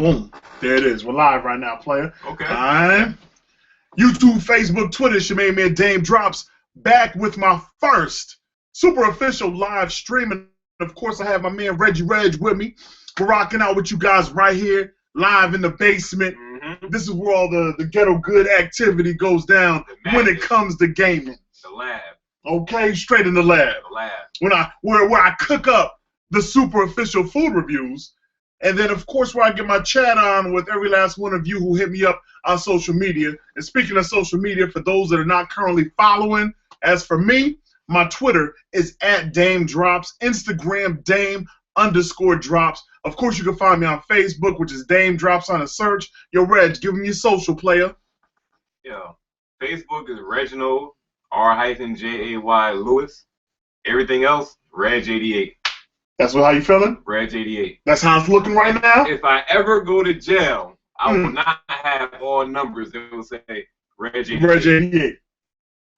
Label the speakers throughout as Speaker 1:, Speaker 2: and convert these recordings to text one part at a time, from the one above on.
Speaker 1: Boom. There it is. We're live right now, player.
Speaker 2: Okay.
Speaker 1: All right. YouTube, Facebook, Twitter, it's your main man Daym drops back with my first super official live stream. And of course, I have my man Reggie with me. We're rocking out with you guys right here, live in the basement. This is where all the ghetto good activity goes down when it comes to gaming.
Speaker 2: The lab.
Speaker 1: Okay, straight in the lab.
Speaker 2: The lab.
Speaker 1: Where I cook up the super official food reviews. And then, of course, where I get my chat on with every last one of you who hit me up on social media. And speaking of social media, for those that are not currently following, as for me, my Twitter is @DaymDrops, Instagram Daym_drops. Of course, you can find me on Facebook, which is Daym Drops on a search. Yo, Reg, give me your social, player.
Speaker 2: Yeah. Facebook is Reginald, R-Jay Lewis. Everything else, Reg88.
Speaker 1: That's how you feeling?
Speaker 2: Reg88.
Speaker 1: That's how it's looking right now?
Speaker 2: If I ever go to jail, I will not have all numbers. It will say Reg88.
Speaker 1: Reg88.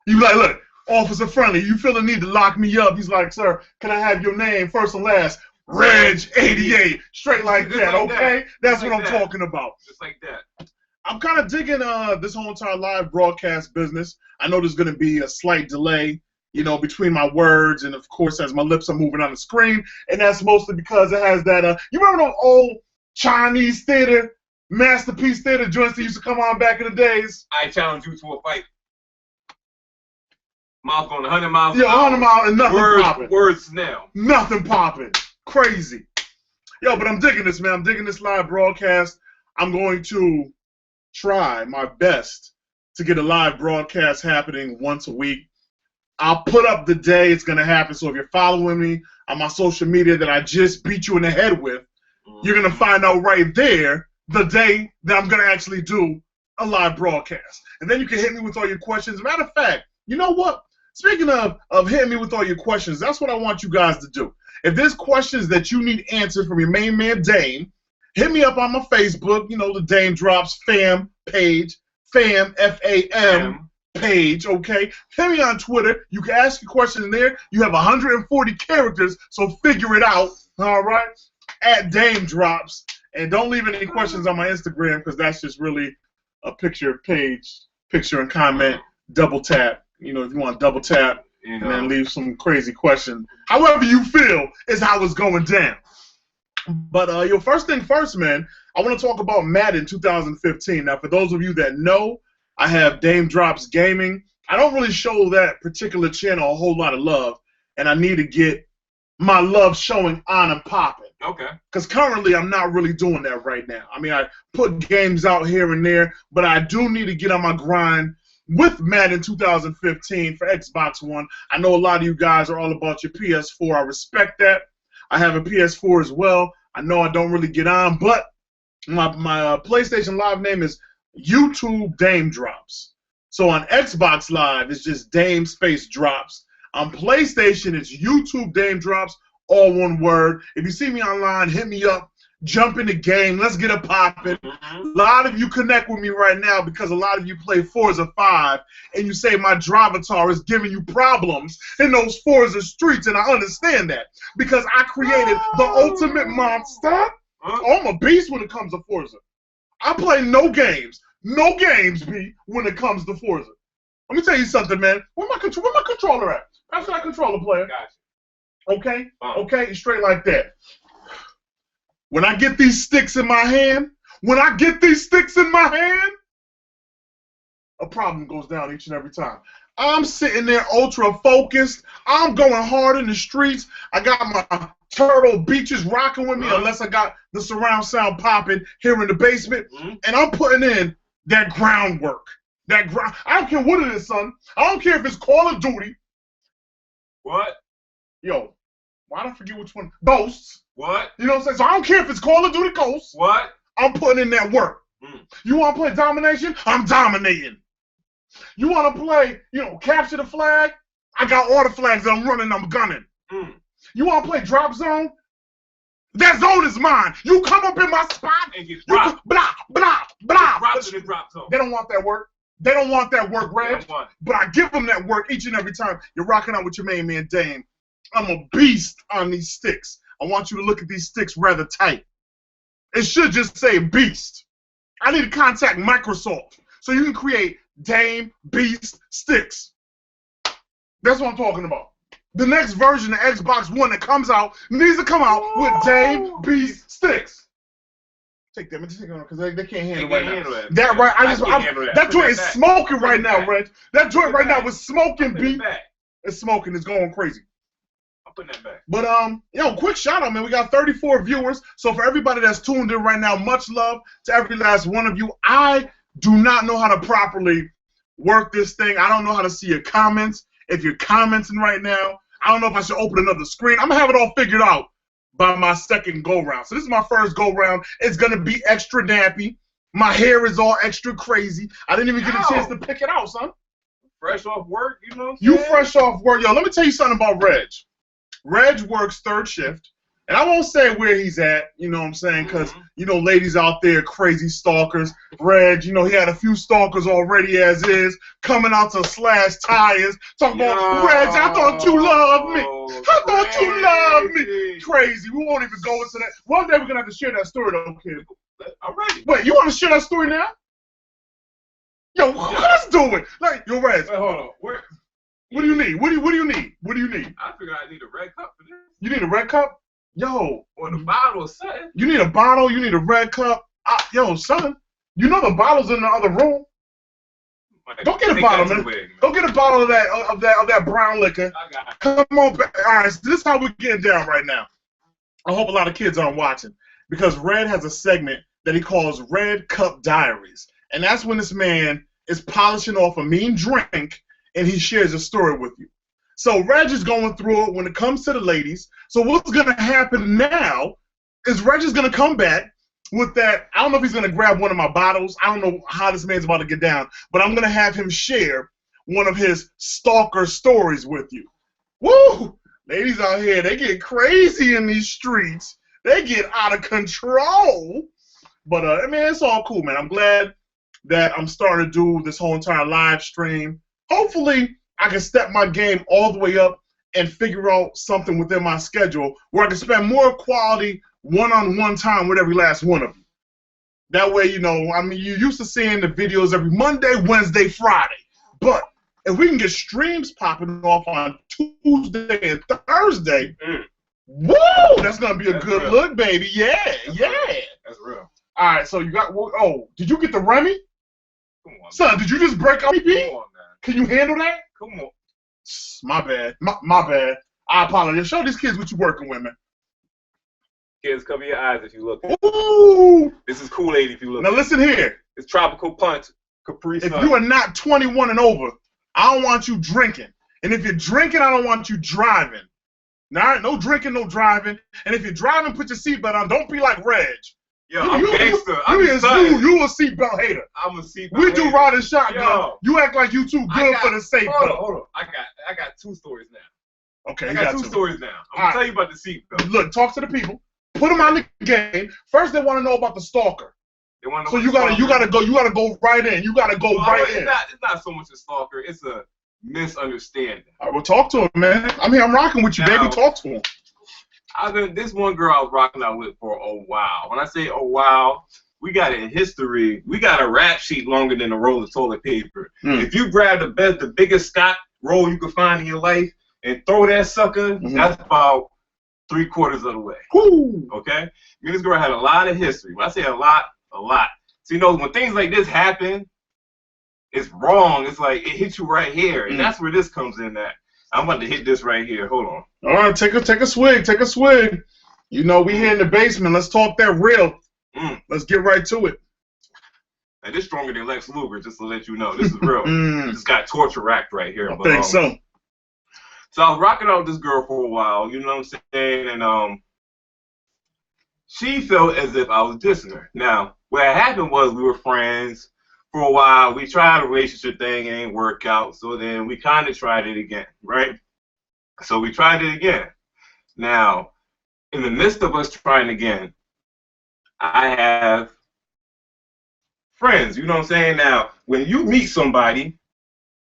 Speaker 1: You like, look, Officer Friendly, you feel the need to lock me up. He's like, sir, can I have your name first and last? Reg88. Straight like that, okay? That's what I'm talking about.
Speaker 2: Just like that.
Speaker 1: I'm kind of digging this whole entire live broadcast business. I know there's going to be a slight delay, you know, between my words and, of course, as my lips are moving on the screen. And that's mostly because it has that, you remember those old Chinese theater, masterpiece theater joints that used to come on back in the days?
Speaker 2: I challenge you to a fight. Mouth going 100 miles an hour.
Speaker 1: Yeah, 100 miles and nothing popping.
Speaker 2: Words now.
Speaker 1: Nothing popping. Crazy. Yo, but I'm digging this, man. I'm digging this live broadcast. I'm going to try my best to get a live broadcast happening once a week. I'll put up the day it's going to happen. So if you're following me on my social media that I just beat you in the head with, you're going to find out right there the day that I'm going to actually do a live broadcast. And then you can hit me with all your questions. Matter of fact, you know what? Speaking of hitting me with all your questions, that's what I want you guys to do. If there's questions that you need answered from your main man Daym, hit me up on my Facebook, you know, the Daym Drops fam page, fam, F-A-M page, okay? Hit me on Twitter. You can ask your question there. You have 140 characters, so figure it out, all right? @Daym Drops. And don't leave any questions on my Instagram because that's just really a picture and comment, double tap. You know, if you want to double tap and then leave some crazy question. However you feel is how it's going down. But yo, first thing first, man, I want to talk about Madden 2015. Now, for those of you that know, I have Daym Drops Gaming. I don't really show that particular channel a whole lot of love, and I need to get my love showing on and popping.
Speaker 2: Okay. Because
Speaker 1: currently I'm not really doing that right now. I mean, I put games out here and there, but I do need to get on my grind with Madden 2015 for Xbox One. I know a lot of you guys are all about your PS4. I respect that. I have a PS4 as well. I know I don't really get on, but my PlayStation Live name is YouTube Daym Drops. So on Xbox Live, it's just Daym space Drops. On PlayStation, it's YouTube Daym Drops, all one word. If you see me online, hit me up. Jump in the game. Let's get it popping. A lot of you connect with me right now because a lot of you play Forza 5 and you say my Dravatar is giving you problems in those Forza streets, and I understand that because I created the ultimate monster. Oh, I'm a beast when it comes to Forza. I play no games, B, when it comes to Forza. Let me tell you something, man. Where my controller at? That's that controller, player.
Speaker 2: Gotcha.
Speaker 1: Okay? Okay? Straight like that. When I get these sticks in my hand, a problem goes down each and every time. I'm sitting there ultra focused. I'm going hard in the streets. I got my Turtle Beaches rocking with me, unless I got the surround sound popping here in the basement. And I'm putting in that groundwork. I don't care what it is, son. I don't care if it's Call of Duty.
Speaker 2: What?
Speaker 1: Yo, why don't I forget which one? Ghosts.
Speaker 2: What?
Speaker 1: You know what I'm saying? So I don't care if it's Call of Duty Ghosts.
Speaker 2: What?
Speaker 1: I'm putting in that work. You want to play domination? I'm dominating. You want to play, you know, capture the flag? I got all the flags that I'm running, I'm gunning. You want to play drop zone? That zone is mine. You come up in my spot
Speaker 2: and get dropped.
Speaker 1: Blah, blah, blah.
Speaker 2: Drop zone.
Speaker 1: They don't want that work. They don't want that work, Reg. But I give them that work each and every time. You're rocking out with your main man, Daym. I'm a beast on these sticks. I want you to look at these sticks rather tight. It should just say Beast. I need to contact Microsoft so you can create Daym Beast sticks. That's what I'm talking about. The next version of Xbox One that comes out needs to come out with Daym Beast sticks. Take them because they can't handle it right now. That right, that joint is smoking right now, Reg. That joint right now is smoking, B. It's smoking. It's going crazy.
Speaker 2: I'm putting that back.
Speaker 1: But quick shout out, man. We got 34 viewers. So for everybody that's tuned in right now, much love to every last one of you. I do not know how to properly work this thing. I don't know how to see your comments. If you're commenting right now, I don't know if I should open another screen. I'm gonna have it all figured out by my second go round. So this is my first go round. It's gonna be extra nappy. My hair is all extra crazy. I didn't even get a chance to pick it out, son.
Speaker 2: Fresh off work, you know.
Speaker 1: You fresh off work, yo. Let me tell you something about Reg. Reg works third shift, and I won't say where he's at. You know what I'm saying? Because you know, ladies out there, crazy stalkers. Reg, you know, he had a few stalkers already as is, coming out to slash tires, talking about Reg. I thought you loved me. I thought you loved me. Crazy. We won't even go into that. One day we're gonna have to share that story, though, kid.
Speaker 2: I'm ready.
Speaker 1: Wait, you want to share that story now? Yo, let's do it. Like, yo, Reg.
Speaker 2: Wait, hold on.
Speaker 1: What do you need? What do you need? What do you need?
Speaker 2: I figure I need a red cup for this.
Speaker 1: You need a red cup? Yo.
Speaker 2: Or the bottle or something.
Speaker 1: You need a bottle, you need a red cup. Yo, son, you know the bottle's in the other room. Go get a bottle, man. Go get a bottle of that brown liquor.
Speaker 2: I got it.
Speaker 1: Come on. All right, so this is how we're getting down right now. I hope a lot of kids aren't watching because Red has a segment that he calls Red Cup Diaries. And that's when this man is polishing off a mean drink and he shares a story with you. So Reg is going through it when it comes to the ladies. So what's going to happen now is Reg is going to come back with that. I don't know if he's going to grab one of my bottles. I don't know how this man's about to get down. But I'm going to have him share one of his stalker stories with you. Woo! Ladies out here, they get crazy in these streets. They get out of control. But, I mean, it's all cool, man. I'm glad that I'm starting to do this whole entire live stream. Hopefully, I can step my game all the way up and figure out something within my schedule where I can spend more quality one-on-one time with every last one of you. That way, you know, I mean, you're used to seeing the videos every Monday, Wednesday, Friday. But if we can get streams popping off on Tuesday and Thursday, woo, that's going to be a good look, baby. Yeah,
Speaker 2: That's real.
Speaker 1: All right, so you got, oh, did you get the Remy?
Speaker 2: Come on,
Speaker 1: son, did you just break out?
Speaker 2: Come on, man.
Speaker 1: Can you handle that?
Speaker 2: Come on.
Speaker 1: My bad. My bad. I apologize. Show these kids what you're working with, man.
Speaker 2: Kids, cover your eyes if you look.
Speaker 1: Ooh.
Speaker 2: This is Kool-Aid if you look.
Speaker 1: Now listen here.
Speaker 2: It's Tropical Punch, Capri Sun.
Speaker 1: If you are not 21 and over, I don't want you drinking. And if you're drinking, I don't want you driving. All right? No drinking, no driving. And if you're driving, put your seatbelt on. Don't be like Reg.
Speaker 2: Yo, I'm gangster.
Speaker 1: You a seatbelt hater.
Speaker 2: I'm a seatbelt
Speaker 1: We do
Speaker 2: hater.
Speaker 1: riding shotgun.
Speaker 2: Yo,
Speaker 1: you act like you too good for the safe belt.
Speaker 2: Hold on. I got two stories now.
Speaker 1: Okay,
Speaker 2: I got two stories now. I'm gonna tell you about the seatbelt.
Speaker 1: Look, talk to the people. Put them on the game. First, they want to know about the stalker.
Speaker 2: They want to
Speaker 1: know. So you gotta go right in. You gotta go right in.
Speaker 2: It's not so much a stalker. It's a misunderstanding.
Speaker 1: All right, well, talk to him, man. I mean, I'm rocking with you, baby. Talk to him.
Speaker 2: This one girl I was rocking out with for a while. When I say a while, we got a history. We got a rap sheet longer than a roll of toilet paper. If you grab the biggest Scott roll you can find in your life and throw that sucker, that's about 3/4 of the way.
Speaker 1: Woo.
Speaker 2: Okay? I mean, this girl had a lot of history. When I say a lot. So, you know, when things like this happen, it's wrong. It's like it hits you right here. And that's where this comes in at. I'm about to hit this right here. Hold on.
Speaker 1: All right, take a swig. Take a swig. You know, we here in the basement. Let's talk that real. Let's get right to it.
Speaker 2: Now, this is stronger than Lex Luger, just to let you know. This is real. This got torture racked right here.
Speaker 1: I think so.
Speaker 2: So I was rocking out with this girl for a while, you know what I'm saying? And she felt as if I was dissing her. Now, what happened was we were friends for a while. We tried a relationship thing, it ain't work out. So then we kind of tried it again, right? So we tried it again. Now, in the midst of us trying again, I have friends, you know what I'm saying? Now, when you meet somebody,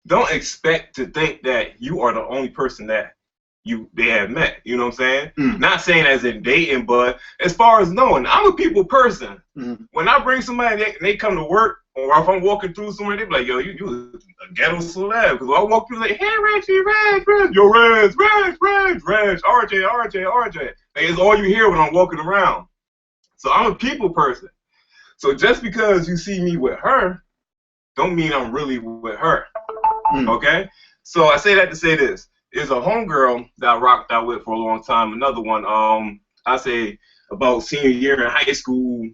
Speaker 2: don't expect to think that you are the only person that they have met. You know what I'm saying? Not saying as in dating, but as far as knowing, I'm a people person. When I bring somebody, they come to work, or if I'm walking through somewhere, they be like, yo, you a ghetto celeb. Because I walk through like, hey, Reggie, Regg, yo, Regg, RJ. Like, it's all you hear when I'm walking around. So I'm a people person. So just because you see me with her, don't mean I'm really with her. Okay? So I say that to say this. There's a homegirl that I rocked out with for a long time. Another one, I say about senior year in high school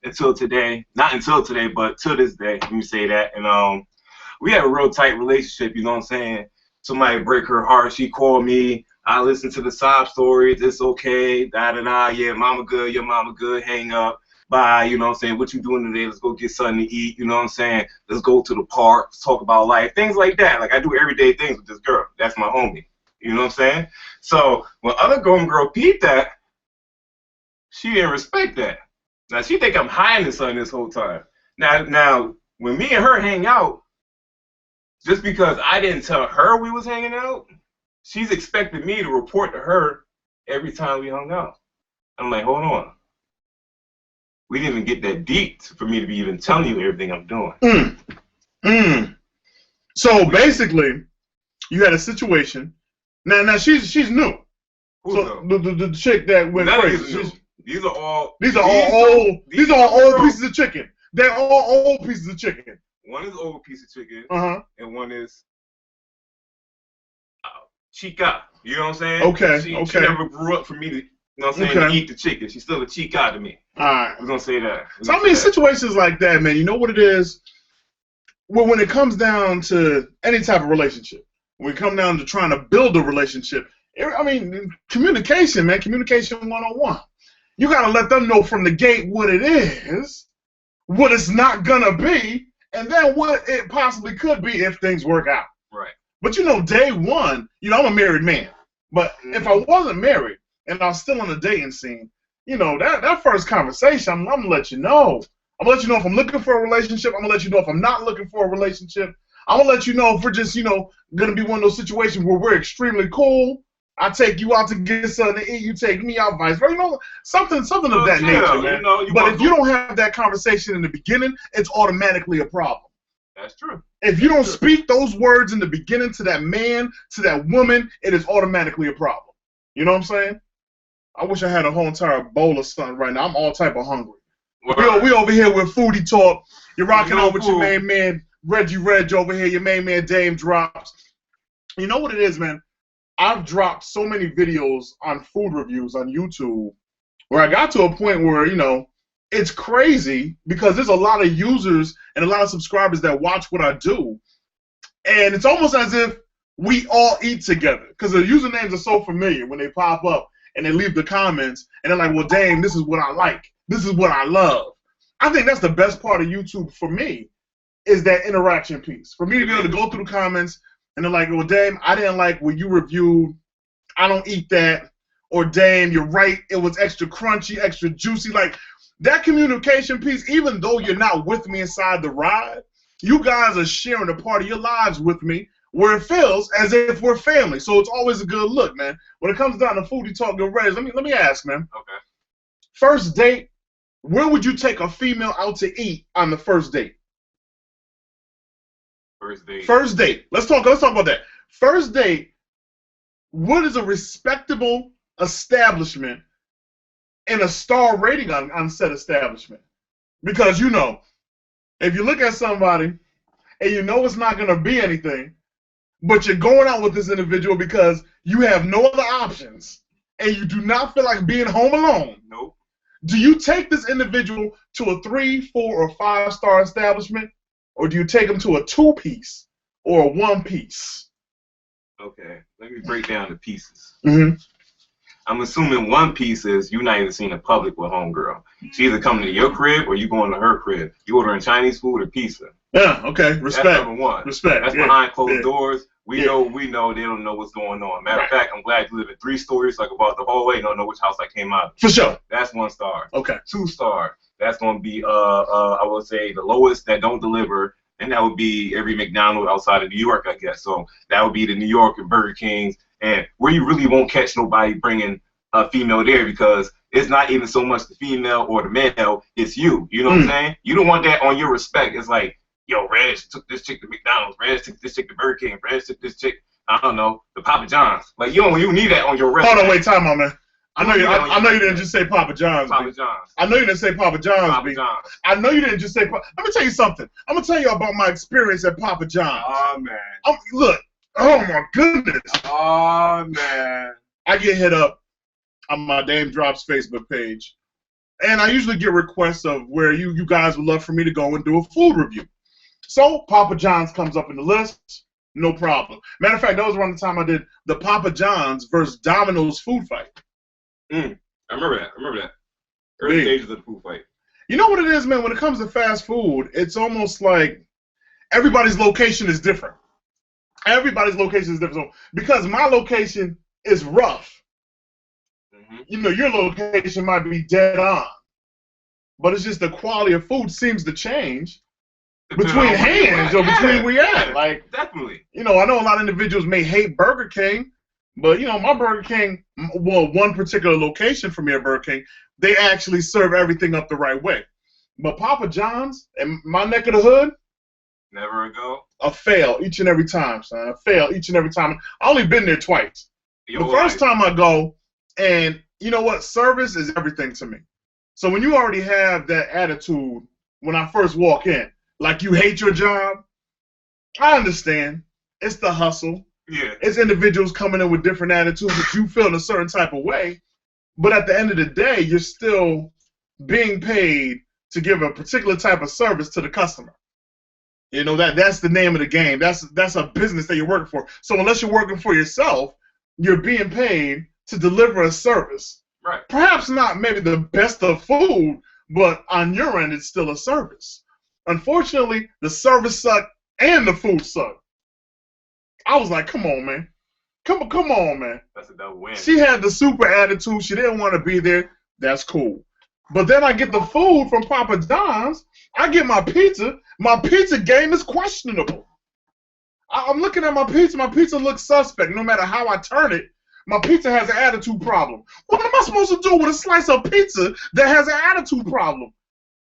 Speaker 2: until today. Not until today, but till this day. Let me say that. And we had a real tight relationship, you know what I'm saying? Somebody break her heart. She called me. I listened to the sob stories. It's okay. Da-da-da. Yeah, mama good. Your mama good. Hang up. Bye. You know what I'm saying? What you doing today? Let's go get something to eat. You know what I'm saying? Let's go to the park. Let's talk about life. Things like that. Like, I do everyday things with this girl. That's my homie. You know what I'm saying? So when other girl peeped that, she didn't respect that. Now, she think I'm hiding something this whole time. Now, when me and her hang out, just because I didn't tell her we was hanging out, she's expecting me to report to her every time we hung out. I'm like, hold on. We didn't even get that deep for me to be even telling you everything I'm doing.
Speaker 1: So basically, you had a situation. Now she's new.
Speaker 2: Who's
Speaker 1: so the chick that went crazy.
Speaker 2: These are all
Speaker 1: old pieces of chicken. They're all old pieces of chicken.
Speaker 2: One is old piece of chicken, and one is chica. You know what I'm saying?
Speaker 1: Okay.
Speaker 2: She never grew up for me to. You know what I'm saying? To eat the chicken. She's still a chica to me.
Speaker 1: All right.
Speaker 2: We're going to say that.
Speaker 1: So, I mean, situations like that, man, you know what it is? Well, when it comes down to any type of relationship, when it comes down to trying to build a relationship, I mean, communication, man, communication 101. You got to let them know from the gate what it is, what it's not going to be, and then what it possibly could be if things work out.
Speaker 2: Right.
Speaker 1: But, you know, day one, you know, I'm a married man. But if I wasn't married, and I'm still on the dating scene, you know, that first conversation, I'm going to let you know. I'm going to let you know if I'm looking for a relationship. I'm going to let you know if I'm not looking for a relationship. I'm going to let you know if we're just, you know, going to be one of those situations where we're extremely cool. I take you out to get something to eat. You take me out, vice versa. You know, something of that nature, man. But if you don't have that conversation in the beginning, it's automatically a problem.
Speaker 2: That's true.
Speaker 1: If you don't speak those words in the beginning to that man, to that woman, it is automatically a problem. You know what I'm saying? I wish I had a whole entire bowl of something right now. I'm all type of hungry. We over here with Foodie Talk. You're rocking out with your main man, Reggie Regg over here. Your main man, Daym drops. You know what it is, man? I've dropped so many videos on food reviews on YouTube where I got to a point where, you know, it's crazy because there's a lot of users and a lot of subscribers that watch what I do. And it's almost as if we all eat together because the usernames are so familiar when they pop up. And they leave the comments, and they're like, well, Daym, this is what I like. This is what I love. I think that's the best part of YouTube for me, is that interaction piece. For me to be able to go through the comments, and they're like, well, Daym, I didn't like what you reviewed. I don't eat that. Or, Daym, you're right. It was extra crunchy, extra juicy. Like, that communication piece, even though you're not with me inside the ride, you guys are sharing a part of your lives with me, where it feels as if we're family. So it's always a good look, man. When it comes down to Foodie Talk and Regg, let me ask, man.
Speaker 2: Okay.
Speaker 1: First date, where would you take a female out to eat on the first date? First date. Let's talk about that. First date, what is a respectable establishment and a star rating on said establishment? Because, you know, if you look at somebody and you know it's not going to be anything, but you're going out with this individual because you have no other options and you do not feel like being home alone.
Speaker 2: Nope.
Speaker 1: Do you take this individual to a 3, 4, or 5-star establishment, or do you take them to a 2-piece or a 1-piece?
Speaker 2: Okay, let me break down the pieces.
Speaker 1: Mm-hmm.
Speaker 2: I'm assuming 1 piece is you not even seen in public with homegirl. She either coming to your crib or you going to her crib. You ordering Chinese food or pizza.
Speaker 1: Yeah, okay, respect.
Speaker 2: That's number 1.
Speaker 1: Respect.
Speaker 2: That's behind closed doors. We know they don't know what's going on. Matter of fact, I'm glad you live in 3 stories, like about the hallway, and don't know which house I came out of.
Speaker 1: For sure.
Speaker 2: That's 1 star.
Speaker 1: Okay.
Speaker 2: 2 star. That's gonna be I would say the lowest that don't deliver. and that would be every McDonald's outside of New York, I guess. So that would be the New York and Burger Kings, and where you really won't catch nobody bringing a female there, because it's not even so much the female or the male, it's you. You know what I'm saying? You don't want that on your respect. It's like, yo, Regg took this chick to McDonald's, Regg took this chick to Burger King, Regg took this chick, I don't know, to Papa John's. Like, you need that on your respect.
Speaker 1: Hold on, wait, time on, man. I know you didn't just say Papa John's.
Speaker 2: Papa John's.
Speaker 1: I know you didn't say Papa John's.
Speaker 2: Papa John's.
Speaker 1: I know you didn't just say. Let me tell you something. I'm gonna tell you about my experience at Papa John's.
Speaker 2: Oh man.
Speaker 1: Look. Oh my goodness.
Speaker 2: Oh man.
Speaker 1: I get hit up on my Daym Drops Facebook page, and I usually get requests of where you guys would love for me to go and do a food review. So Papa John's comes up in the list. No problem. Matter of fact, that was around the time I did the Papa John's versus Domino's food fight.
Speaker 2: I remember that. Early stages of the food fight.
Speaker 1: You know what it is, man? When it comes to fast food, it's almost like everybody's location is different. Everybody's location is different. So, because my location is rough, you know, your location might be dead on. But it's just the quality of food seems to change between hands or between where you're at. Like,
Speaker 2: definitely.
Speaker 1: You know, I know a lot of individuals may hate Burger King, but, you know, my Burger King, well, one particular location for me at Burger King, they actually serve everything up the right way. But Papa John's and my neck of the hood,
Speaker 2: never a go.
Speaker 1: A fail each and every time, son. A fail each and every time. I only been there twice. The first time I go, and you know what? Service is everything to me. So when you already have that attitude when I first walk in, like you hate your job, I understand. It's the hustle.
Speaker 2: Yeah.
Speaker 1: It's individuals coming in with different attitudes that you feel in a certain type of way. But at the end of the day, you're still being paid to give a particular type of service to the customer. You know, that's the name of the game. That's a business that you're working for. So unless you're working for yourself, you're being paid to deliver a service.
Speaker 2: Right.
Speaker 1: Perhaps not maybe the best of food, but on your end, it's still a service. Unfortunately, the service sucked and the food sucked. I was like, come on, man. Come on, man.
Speaker 2: That's a double win.
Speaker 1: She had the super attitude. She didn't want to be there. That's cool. But then I get the food from Papa John's. I get my pizza. My pizza game is questionable. I'm looking at my pizza. My pizza looks suspect. No matter how I turn it, my pizza has an attitude problem. What am I supposed to do with a slice of pizza that has an attitude problem?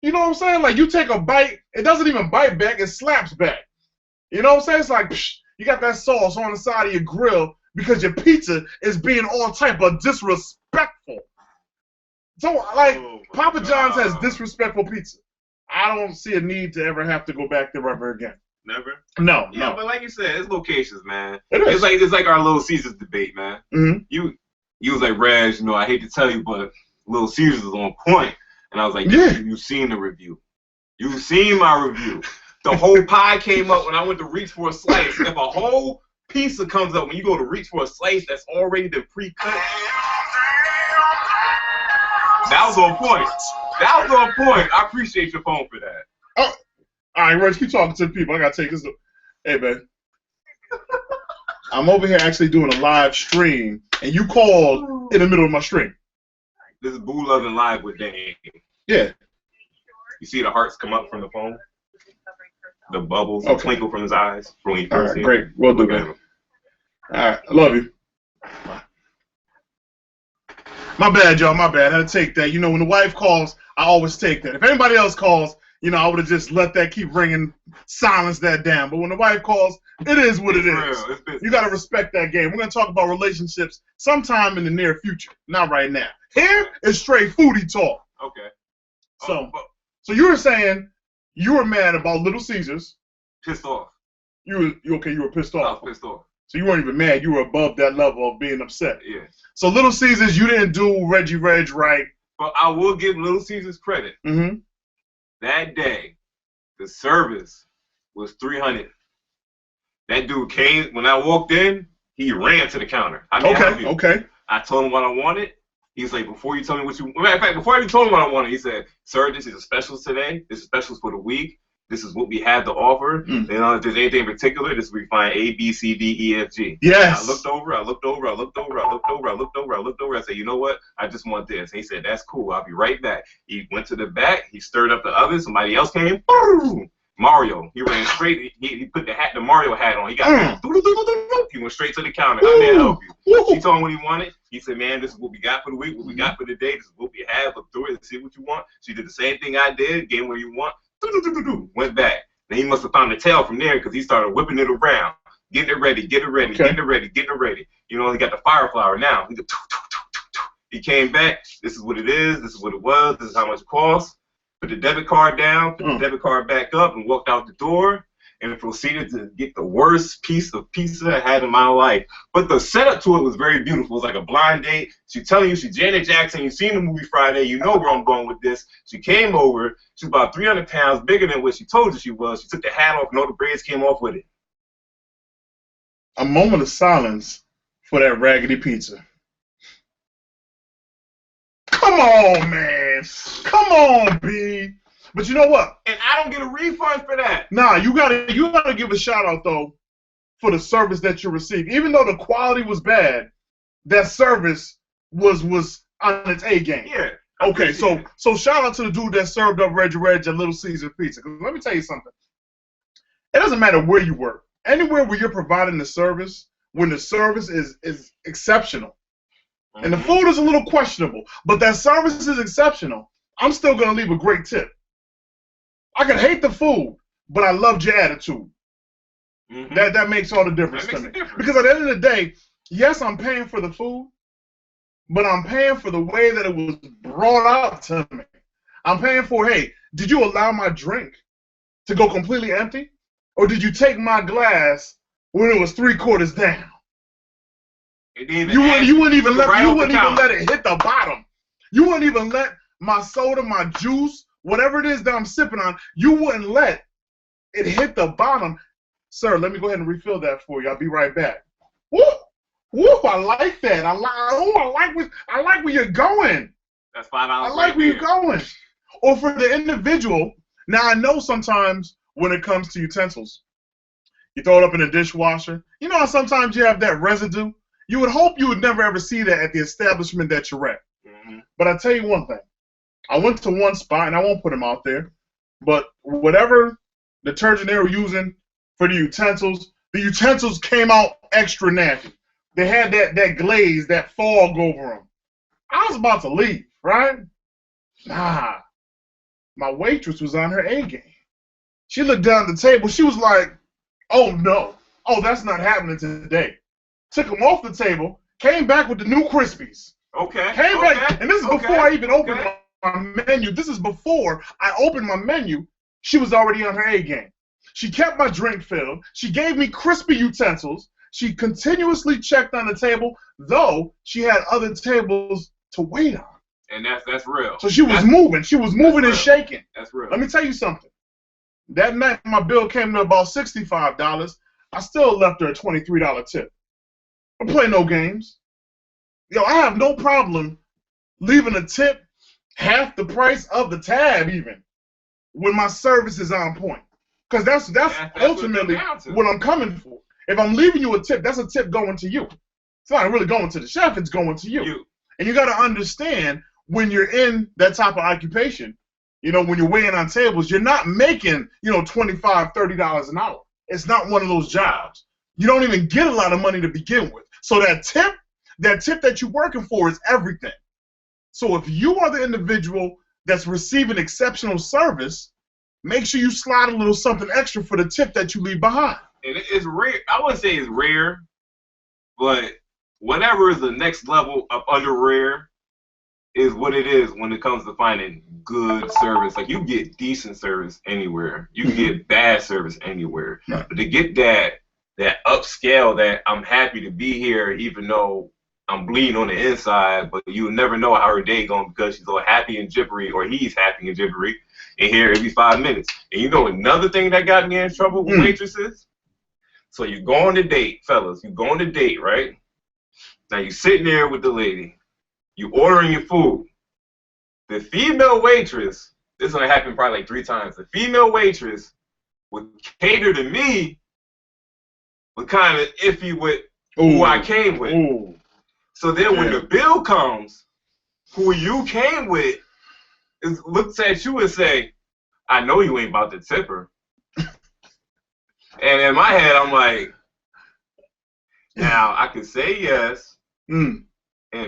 Speaker 1: You know what I'm saying? Like, you take a bite, it doesn't even bite back, it slaps back. You know what I'm saying? It's like, psh, you got that sauce on the side of your grill because your pizza is being all type of disrespectful. So, like, Papa John's has disrespectful pizza. I don't see a need to ever have to go back there ever again.
Speaker 2: Never?
Speaker 1: No,
Speaker 2: yeah, but like you said, it's locations, man.
Speaker 1: It is.
Speaker 2: It's like our Little Caesars debate, man.
Speaker 1: Mm-hmm.
Speaker 2: You was like, Regg, you know, I hate to tell you, but Little Caesars is on point. And I was like, yeah, you've seen the review. You've seen my review. The whole pie came up when I went to reach for a slice. If a whole pizza comes up when you go to reach for a slice that's already been pre-cut, that was on point. That was on point. I appreciate your phone for that.
Speaker 1: Oh, all right, Reggie, keep talking to the people. I got to take this. Hey, man. I'm over here actually doing a live stream, and you called in the middle of my stream.
Speaker 2: This is Boo Lovin' Live with Daym.
Speaker 1: Yeah.
Speaker 2: You see the hearts come up from the phone? The bubbles twinkle from his eyes. From when
Speaker 1: all right, great. Well done, man. All right, I love you. My bad, y'all. My bad. I had to take that. You know, when the wife calls, I always take that. If anybody else calls, you know, I would have just let that keep ringing, silence that down. But when the wife calls, it is what it is. You got to respect that game. We're going to talk about relationships sometime in the near future, not right now. Here is straight foodie talk.
Speaker 2: Okay.
Speaker 1: So you were saying you were mad about Little Caesars.
Speaker 2: Pissed off.
Speaker 1: You were pissed off.
Speaker 2: I was pissed off.
Speaker 1: So you weren't even mad. You were above that level of being upset.
Speaker 2: Yeah. So
Speaker 1: Little Caesars, you didn't do Reggie Regg right.
Speaker 2: But I will give Little Caesars credit.
Speaker 1: Mm-hmm.
Speaker 2: That day, the service was 300. That dude came, when I walked in, he ran to the counter.
Speaker 1: Okay.
Speaker 2: I told him what I wanted. He's like, before you tell me what you... Matter of fact, before I even told him what I wanted, he said, sir, this is a special today. This is specials for the week. This is what we have to offer. You know, if there's anything in particular, this is where you find A, B, C, D, E, F, G.
Speaker 1: Yes.
Speaker 2: I looked over. I said, you know what? I just want this. And he said, that's cool. I'll be right back. He went to the back. He stirred up the oven. Somebody else came. Boom! Mario. He ran straight. He put the Mario hat on. He got he went straight to the counter. How may I help you? She told him what he wanted. He said, man, this is what we got for the week, what we got for the day. This is what we have. Look through it and see what you want. She did the same thing I did. Gave him what you want. Went back. Then he must have found the tail from there because he started whipping it around. Getting it ready, getting it ready, getting it ready, getting it ready. You know, he got the fire flower now. He came back. This is what it is. This is what it was. This is how much it costs. Put the debit card down, put the debit card back up, and walked out the door and proceeded to get the worst piece of pizza I had in my life. But the setup to it was very beautiful. It was like a blind date. She's telling you she's Janet Jackson. You've seen the movie Friday. You know where I'm going with this. She came over. She was about 300 pounds bigger than what she told you she was. She took the hat off and all the braids came off with it.
Speaker 1: A moment of silence for that raggedy pizza. Come on, man. Come on, B. But you know what?
Speaker 2: And I don't get a refund for that.
Speaker 1: Nah, you gotta give a shout out though for the service that you received. Even though the quality was bad, that service was on its A game.
Speaker 2: Yeah.
Speaker 1: Okay, so shout out to the dude that served up Reggie at Little Caesar Pizza. Because let me tell you something. It doesn't matter where you work. Anywhere where you're providing the service, when the service is exceptional. And the food is a little questionable, but that service is exceptional, I'm still going to leave a great tip. I can hate the food, but I loved your attitude. That makes all the difference to me. Because at the end of the day, yes, I'm paying for the food, but I'm paying for the way that it was brought out to me. I'm paying for, hey, did you allow my drink to go completely empty? Or did you take my glass when it was 3/4 down? You wouldn't even let it hit the bottom. You wouldn't even let my soda, my juice, whatever it is that I'm sipping on, you wouldn't let it hit the bottom. Sir, let me go ahead and refill that for you. I'll be right back. Whoop! Whoop! I like that. I like where you're going.
Speaker 2: That's $5.
Speaker 1: I like where you're going. Or for the individual. Now I know sometimes when it comes to utensils, you throw it up in the dishwasher. You know how sometimes you have that residue. You would hope you would never ever see that at the establishment that you're at. But I tell you one thing. I went to one spot, and I won't put them out there, but whatever detergent they were using for the utensils came out extra nasty. They had that glaze, that fog over them. I was about to leave, right? Nah. My waitress was on her A game. She looked down at the table. She was like, oh, no. Oh, that's not happening today. Took them off the table, came back with the new Crispies.
Speaker 2: Okay.
Speaker 1: Came back, and this is before I even opened my menu. This is before I opened my menu. She was already on her A game. She kept my drink filled. She gave me crispy utensils. She continuously checked on the table, though she had other tables to wait on.
Speaker 2: And that's real.
Speaker 1: So she was moving. She was moving and shaking.
Speaker 2: That's real.
Speaker 1: Let me tell you something. That night, my bill came to about $65. I still left her a $23 tip. I play no games. Yo, I have no problem leaving a tip half the price of the tab even when my service is on point. Because that's ultimately what I'm coming for. If I'm leaving you a tip, that's a tip going to you. It's not really going to the chef, it's going to you. And you got to understand when you're in that type of occupation, you know, when you're waiting on tables, you're not making, you know, $25, $30 an hour. It's not one of those jobs. You don't even get a lot of money to begin with. So that tip that you're working for is everything. So if you are the individual that's receiving exceptional service, make sure you slide a little something extra for the tip that you leave behind.
Speaker 2: And it's rare. I wouldn't say it's rare, but whatever is the next level up under rare is what it is when it comes to finding good service. Like, you get decent service anywhere. You can get bad service anywhere. Right. But to get that upscale, that I'm happy to be here even though I'm bleeding on the inside, but you'll never know how her day going because she's all happy and jibbery, or he's happy and jibbery, and here every 5 minutes. And you know another thing that got me in trouble with waitresses? So you go on a date, fellas. You go on a date, right? Now you sitting there with the lady. You ordering your food. The female waitress, this is going to happen probably like 3 times. The female waitress would cater to me, but kind of iffy with who I came with. Ooh. So then when the bill comes, who you came with looks at you and say, I know you ain't about to tip her. And in my head, I'm like, now I can say yes and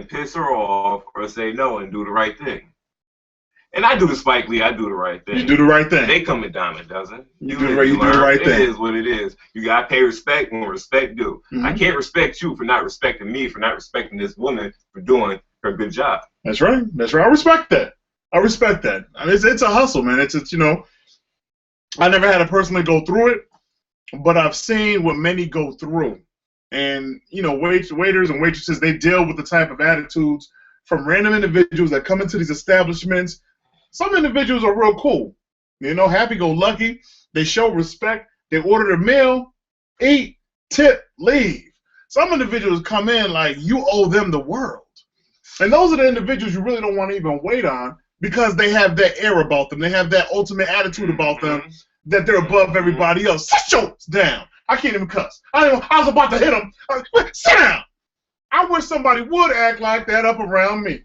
Speaker 2: piss her off, or say no and do the right thing. And I do the Spike Lee, I do the right thing.
Speaker 1: You do the right thing.
Speaker 2: They come a dime a dozen.
Speaker 1: You do the right thing.
Speaker 2: It is what it is. You gotta pay respect when respect due. I can't respect you for not respecting me, for not respecting this woman for doing her good job.
Speaker 1: That's right. That's right. I respect that. I respect that. I mean, it's a hustle, man. It's you know, I never had to personally go through it, but I've seen what many go through. And you know, waiters and waitresses, they deal with the type of attitudes from random individuals that come into these establishments. Some individuals are real cool, you know, happy-go-lucky. They show respect. They order their meal, eat, tip, leave. Some individuals come in like you owe them the world. And those are the individuals you really don't want to even wait on because they have that air about them. They have that ultimate attitude about them that they're above everybody else. Sit your down. I can't even cuss. I was about to hit him. Sit down. I wish somebody would act like that up around me.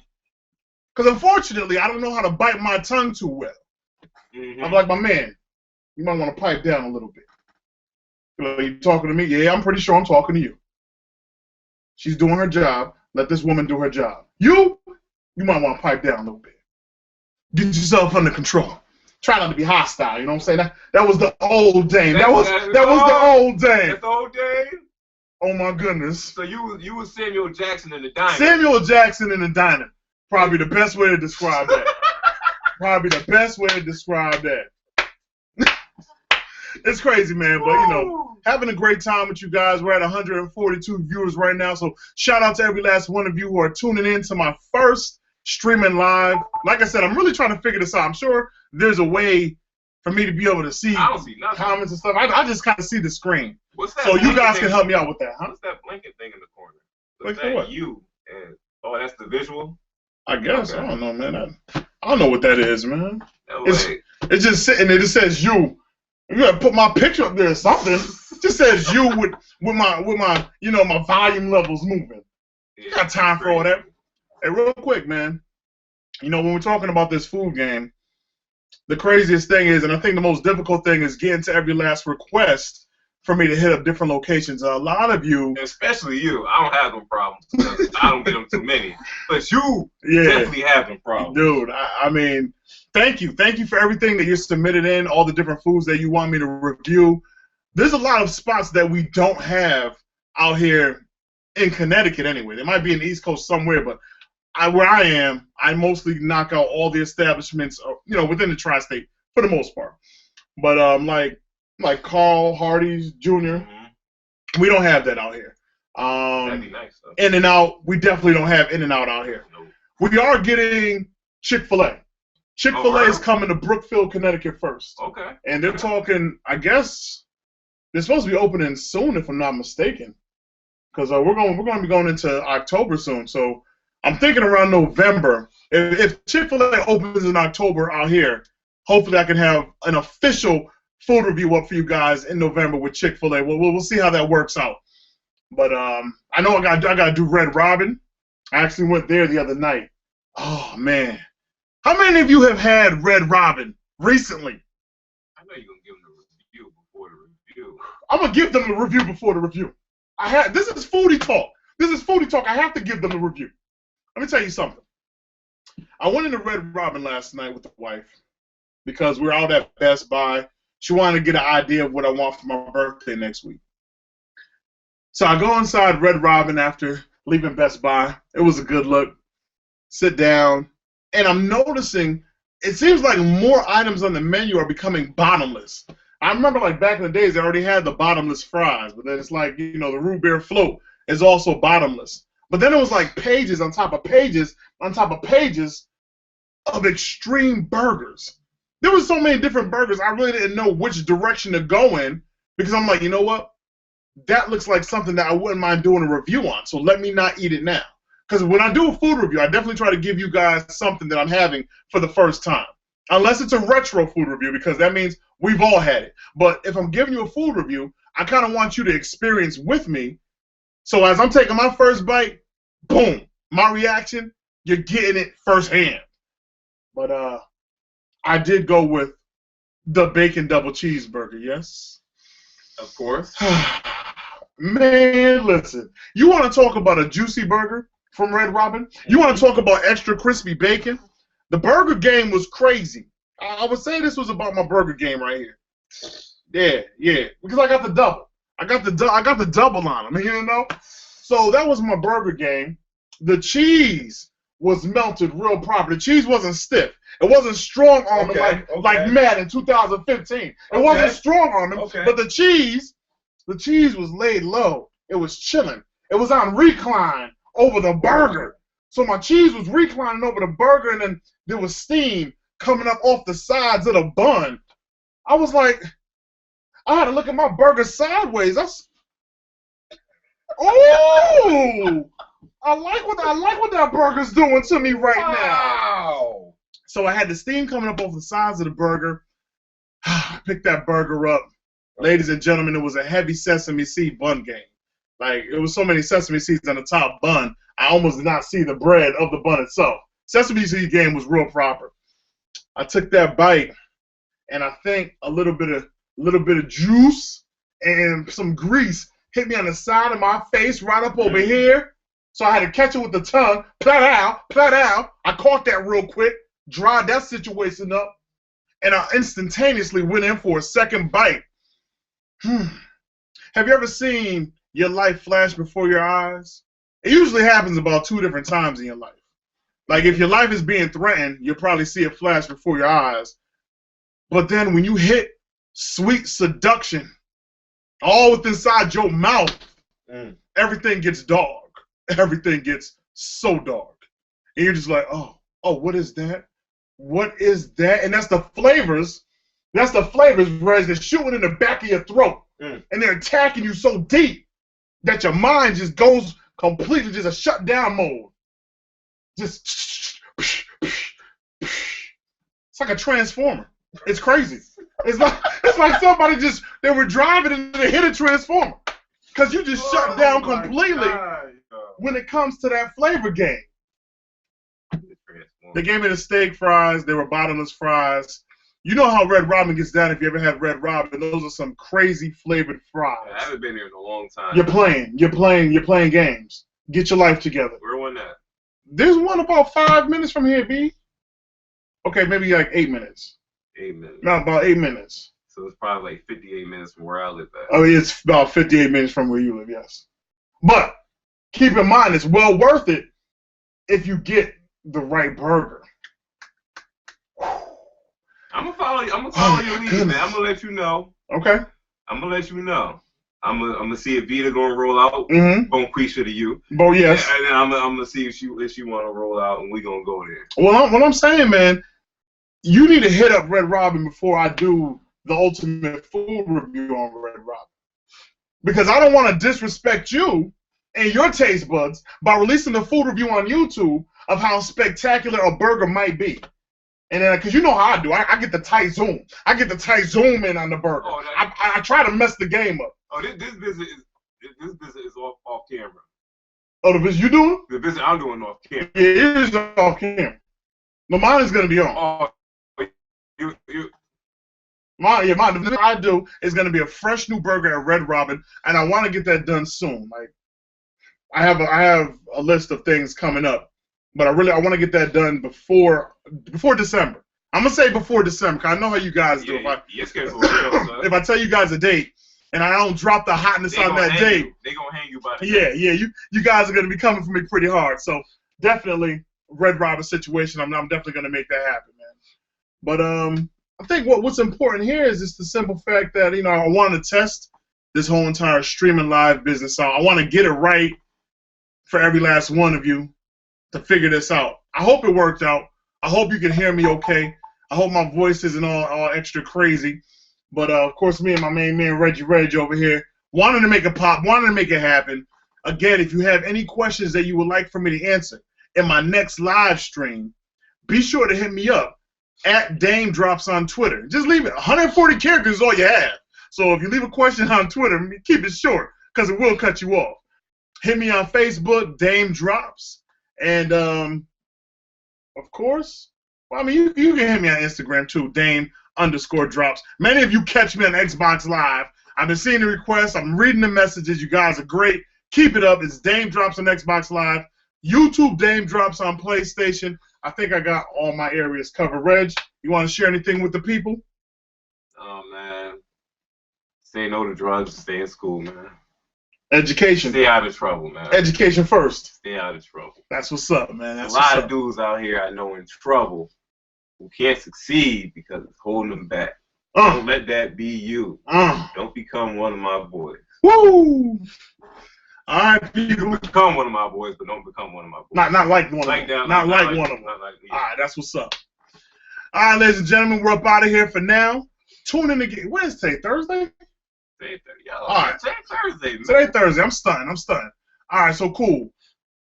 Speaker 1: Because unfortunately, I don't know how to bite my tongue too well. I'm like, my man, you might want to pipe down a little bit. You talking to me? Yeah, I'm pretty sure I'm talking to you. She's doing her job. Let this woman do her job. You might want to pipe down a little bit. Get yourself under control. Try not to be hostile. You know what I'm saying? That was the old Daym. That was the old Daym.
Speaker 2: That's the old Daym?
Speaker 1: Oh my goodness.
Speaker 2: So you was Samuel Jackson in the diner.
Speaker 1: Samuel Jackson in the diner. Probably the best way to describe that. Probably the best way to describe that. It's crazy, man. But, you know, having a great time with you guys. We're at 142 viewers right now. So shout out to every last one of you who are tuning in to my first streaming live. Like I said, I'm really trying to figure this out. I'm sure there's a way for me to be able to see comments and stuff. I just kind of see the screen.
Speaker 2: What's that?
Speaker 1: So you guys can help me out with that, huh?
Speaker 2: What's that blinking thing in the corner?
Speaker 1: Like for what?
Speaker 2: Oh, that's the visual?
Speaker 1: I guess. Okay. I don't know, man. I don't know what that is, man. No, it's just sitting there. It says you. You gotta put my picture up there or something. It just says you with my you know, my volume levels moving. Yeah, got time for all that. Hey, real quick, man. You know, when we're talking about this food game, the craziest thing is, and I think the most difficult thing is getting to every last request for me to hit up different locations. A lot of you,
Speaker 2: especially you, I don't have them problems. I don't get them too many, but you definitely have them problems,
Speaker 1: dude. I mean, thank you for everything that you submitted in, all the different foods that you want me to review. There's a lot of spots that we don't have out here in Connecticut, anyway. There might be in the East Coast somewhere, but where I am, I mostly knock out all the establishments, you know, within the tri-state for the most part. But like Carl Hardy's Jr. We don't have that out here.
Speaker 2: That'd be nice, though.
Speaker 1: In-N-Out, we definitely don't have In-N-Out out here. Nope. We are getting Chick-fil-A. Chick-fil-A is coming to Brookfield, Connecticut first.
Speaker 2: Okay.
Speaker 1: And they're talking, I guess, they're supposed to be opening soon, if I'm not mistaken. Because we're going to be going into October soon. So I'm thinking around November. If Chick-fil-A opens in October out here, hopefully I can have an official food review up for you guys in November with Chick-fil-A. We'll see how that works out. But I know I got to do Red Robin. I actually went there the other night. Oh, man. How many of you have had Red Robin recently?
Speaker 2: I know you're going to give them the review before the review.
Speaker 1: I'm going to give them the review before the review. This is Foodie Talk. This is Foodie Talk. I have to give them the review. Let me tell you something. I went into Red Robin last night with the wife because we were out at Best Buy. She wanted to get an idea of what I want for my birthday next week. So I go inside Red Robin after leaving Best Buy. It was a good look. Sit down. And I'm noticing it seems like more items on the menu are becoming bottomless. I remember like back in the days they already had the bottomless fries. But then it's like, you know, the root beer float is also bottomless. But then it was like pages on top of pages on top of pages of extreme burgers. There was so many different burgers, I really didn't know which direction to go in because I'm like, you know what? That looks like something that I wouldn't mind doing a review on, so let me not eat it now. Because when I do a food review, I definitely try to give you guys something that I'm having for the first time. Unless it's a retro food review, because that means we've all had it. But if I'm giving you a food review, I kind of want you to experience with me. So as I'm taking my first bite, boom, my reaction, you're getting it firsthand. But I did go with the bacon double cheeseburger, yes?
Speaker 2: Of course.
Speaker 1: Man, listen. You want to talk about a juicy burger from Red Robin? You want to talk about extra crispy bacon? The burger game was crazy. I would say this was about my burger game right here. Yeah. Because I got the double. I got the double on them, you know? So that was my burger game. The cheese was melted real proper. The cheese wasn't stiff. It wasn't strong arming like Madden 2015. It wasn't strong arming, but the cheese was laid low. It was chilling. It was on recline over the burger. So my cheese was reclining over the burger, and then there was steam coming up off the sides of the bun. I was like, I had to look at my burger sideways. Oh, I like what that burger's doing to me right now. So I had the steam coming up off the sides of the burger. I picked that burger up. Ladies and gentlemen, it was a heavy sesame seed bun game. Like, it was so many sesame seeds on the top bun, I almost did not see the bread of the bun itself. Sesame seed game was real proper. I took that bite, and I think a little bit of juice and some grease hit me on the side of my face right up over here. So I had to catch it with the tongue. Plat out. I caught that real quick, dried that situation up, and I instantaneously went in for a second bite. Have you ever seen your life flash before your eyes? It usually happens about 2 different times in your life. Like, if your life is being threatened, you'll probably see it flash before your eyes. But then when you hit sweet seduction, all within inside your mouth, everything gets dark. Everything gets so dark. And you're just like, oh, what is that? What is that? And that's the flavors. That's the flavors, Reggie. They're shooting in the back of your throat. And they're attacking you so deep that your mind just goes completely just a shutdown mode. Just it's like a transformer. It's crazy. It's like somebody they were driving and they hit a transformer. Because you just shut down completely when it comes to that flavor game. They gave me the steak fries. They were bottomless fries. You know how Red Robin gets down if you ever had Red Robin. Those are some crazy flavored fries.
Speaker 2: I haven't been here in a long time.
Speaker 1: You're playing games. Get your life together.
Speaker 2: Where one at?
Speaker 1: There's one about 5 minutes from here, B. Okay, maybe like 8 minutes.
Speaker 2: 8 minutes.
Speaker 1: No, about 8 minutes.
Speaker 2: So it's probably like 58 minutes from where I live at.
Speaker 1: Oh, it's about 58 minutes from where you live, yes. But keep in mind, it's well worth it if you get the right burger.
Speaker 2: I'm gonna follow your lead, man. I'm gonna let you know.
Speaker 1: Okay.
Speaker 2: I'm gonna let you know. I'm gonna see if Vita gonna roll out. Gonna Quisha to you.
Speaker 1: Oh yes.
Speaker 2: And then I'm gonna see if she wanna roll out, and we gonna go there.
Speaker 1: Well, what I'm saying, man, you need to hit up Red Robin before I do the ultimate food review on Red Robin, because I don't want to disrespect you and your taste buds by releasing the food review on YouTube of how spectacular a burger might be. And then, because you know how I do, I get the tight zoom. I get the tight zoom in on the burger. Oh, I try to mess the game up.
Speaker 2: Oh, this visit is off camera.
Speaker 1: Oh, the visit you doing?
Speaker 2: The visit I'm doing off camera.
Speaker 1: Yeah, it is off camera. No, mine is gonna be on.
Speaker 2: Oh, you.
Speaker 1: The visit I do is gonna be a fresh new burger at Red Robin, and I want to get that done soon. Like, I have a list of things coming up. But I want to get that done before December. I'm gonna say before December, cause I know how you guys do. If I tell you guys a date and I don't drop the hotness on that date,
Speaker 2: they gonna hang you by the
Speaker 1: you guys are gonna be coming for me pretty hard. So definitely Red Robin situation. I'm definitely gonna make that happen, man. But I think what's important here is just the simple fact that I want to test this whole entire streaming live business out. I want to get it right for every last one of you to figure this out. I hope it worked out. I hope you can hear me okay. I hope my voice isn't all extra crazy. But of course, me and my main man Reggie over here wanted to make it pop, wanted to make it happen. Again, if you have any questions that you would like for me to answer in my next live stream, be sure to hit me up at Daym Drops on Twitter. Just leave it. 140 characters is all you have. So if you leave a question on Twitter, keep it short because it will cut you off. Hit me on Facebook, Daym Drops. And, of course, well, I mean, you can hit me on Instagram, too, Daym_drops. Many of you catch me on Xbox Live. I've been seeing the requests. I'm reading the messages. You guys are great. Keep it up. It's Daym Drops on Xbox Live. YouTube Daym Drops on PlayStation. I think I got all my areas covered. Reg, you want to share anything with the people?
Speaker 2: Oh, man. Stay no to drugs. Stay in school, man.
Speaker 1: Education.
Speaker 2: Stay out of trouble, man.
Speaker 1: Education first.
Speaker 2: Stay out of trouble.
Speaker 1: That's what's up, man. That's
Speaker 2: a lot of dudes out here I know in trouble who can't succeed because it's holding them back. Don't let that be you. Don't become one of my boys.
Speaker 1: Woo! All right, people.
Speaker 2: You become one of my boys, but don't become one of my boys.
Speaker 1: Not like one of them. Not like one of them. All right, that's what's up. All right, ladies and gentlemen, we're up out of here for now. Tune in again. What is today? Thursday?
Speaker 2: All right. Today Thursday, man.
Speaker 1: Today Thursday. I'm stunned. All right, so cool.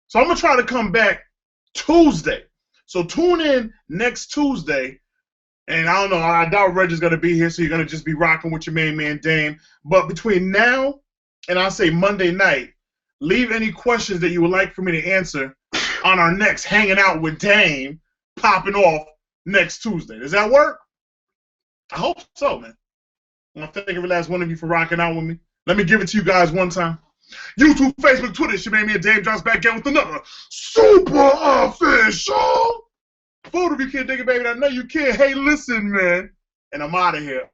Speaker 1: So I'm going to try to come back Tuesday. So tune in next Tuesday. And I don't know, I doubt Reggie's going to be here, so you're going to just be rocking with your main man, Daym. But between now and I'll say Monday night, leave any questions that you would like for me to answer on our next Hanging Out with Daym popping off next Tuesday. Does that work? I hope so, man. I want to thank every last one of you for rocking out with me. Let me give it to you guys one time. YouTube, Facebook, Twitter, it's your main man, Daym Drops back again with another super official. Food, if you can't dig it, baby, I know you can. Hey, listen, man. And I'm out of here.